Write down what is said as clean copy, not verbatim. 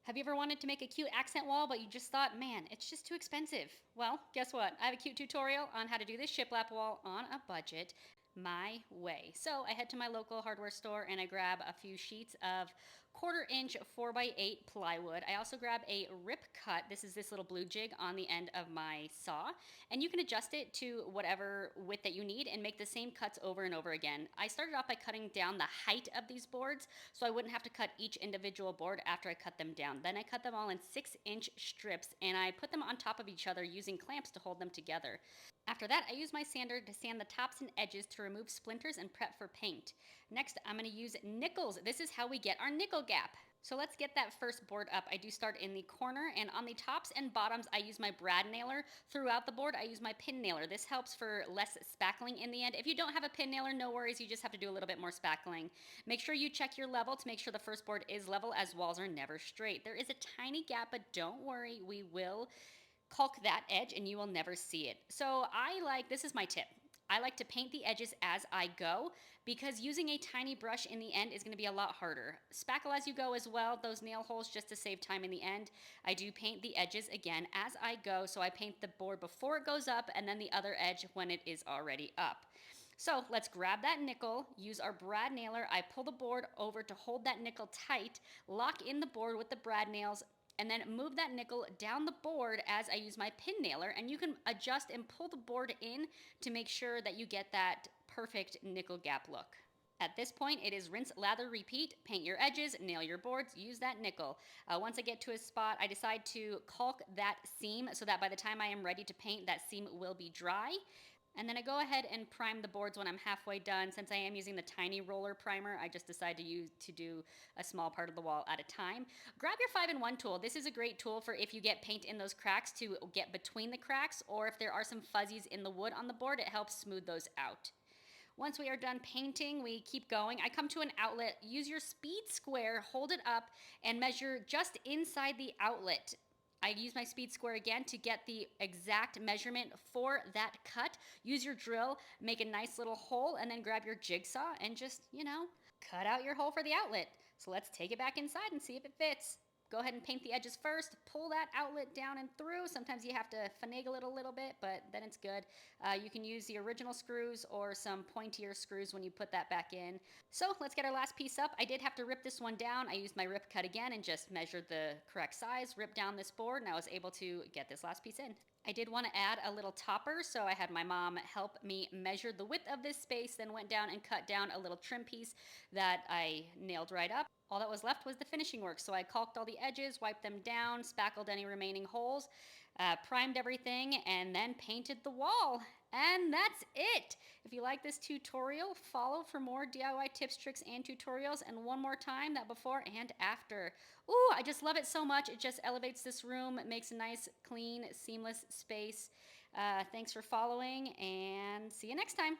Have you ever wanted to make a cute accent wall, but you just thought, man, it's just too expensive? Well, guess what? I have a cute tutorial on how to do this shiplap wall on a budget my way. So I head to my local hardware store and I grab a few sheets of 1/4 inch 4x8 plywood. I also grab a rip cut. This is this little blue jig on the end of my saw, and you can adjust it to whatever width that you need and make the same cuts over and over again. I started off by cutting down the height of these boards so I wouldn't have to cut each individual board after I cut them down. Then I cut them all in 6-inch strips and I put them on top of each other using clamps to hold them together. After that, I use my sander to sand the tops and edges to remove splinters and prep for paint. Next, I'm going to use nickels. This is how we get our nickel gap. So let's get that first board up. I do start in the corner, and on the tops and bottoms, I use my brad nailer. Throughout the board, I use my pin nailer. This helps for less spackling in the end. If you don't have a pin nailer, no worries. You just have to do a little bit more spackling. Make sure you check your level to make sure the first board is level, as walls are never straight. There is a tiny gap, but don't worry, we will caulk that edge and you will never see it. So this is my tip. I like to paint the edges as I go because using a tiny brush in the end is going to be a lot harder. Spackle as you go as well, those nail holes just to save time in the end. I do paint the edges again as I go, so I paint the board before it goes up and then the other edge when it is already up. So let's grab that nickel, use our brad nailer. I pull the board over to hold that nickel tight, lock in the board with the brad nails, and then move that nickel down the board as I use my pin nailer, and you can adjust and pull the board in to make sure that you get that perfect nickel gap look. At this point, it is rinse, lather, repeat, paint your edges, nail your boards, use that nickel. Once I get to a spot, I decide to caulk that seam so that by the time I am ready to paint, that seam will be dry. And then I go ahead and prime the boards when I'm halfway done. Since I am using the tiny roller primer, I just decide to do a small part of the wall at a time. Grab your 5-in-1 tool. This is a great tool for if you get paint in those cracks to get between the cracks, or if there are some fuzzies in the wood on the board, it helps smooth those out. Once we are done painting, we keep going. I come to an outlet, use your speed square, hold it up, and measure just inside the outlet. I use my speed square again to get the exact measurement for that cut. Use your drill, make a nice little hole, and then grab your jigsaw and just, cut out your hole for the outlet. So let's take it back inside and see if it fits. Go ahead and paint the edges first. Pull that outlet down and through. Sometimes you have to finagle it a little bit, but then it's good. You can use the original screws or some pointier screws when you put that back in. So let's get our last piece up. I did have to rip this one down. I used my rip cut again and just measured the correct size, ripped down this board, and I was able to get this last piece in. I did want to add a little topper, so I had my mom help me measure the width of this space, then went down and cut down a little trim piece that I nailed right up. All that was left was the finishing work, so I caulked all the edges, wiped them down, spackled any remaining holes, primed everything, and then painted the wall. And that's it! If you like this tutorial, follow for more DIY tips, tricks, and tutorials. And one more time, that before and after. Ooh, I just love it so much. It just elevates this room. It makes a nice, clean, seamless space. Thanks for following, and see you next time.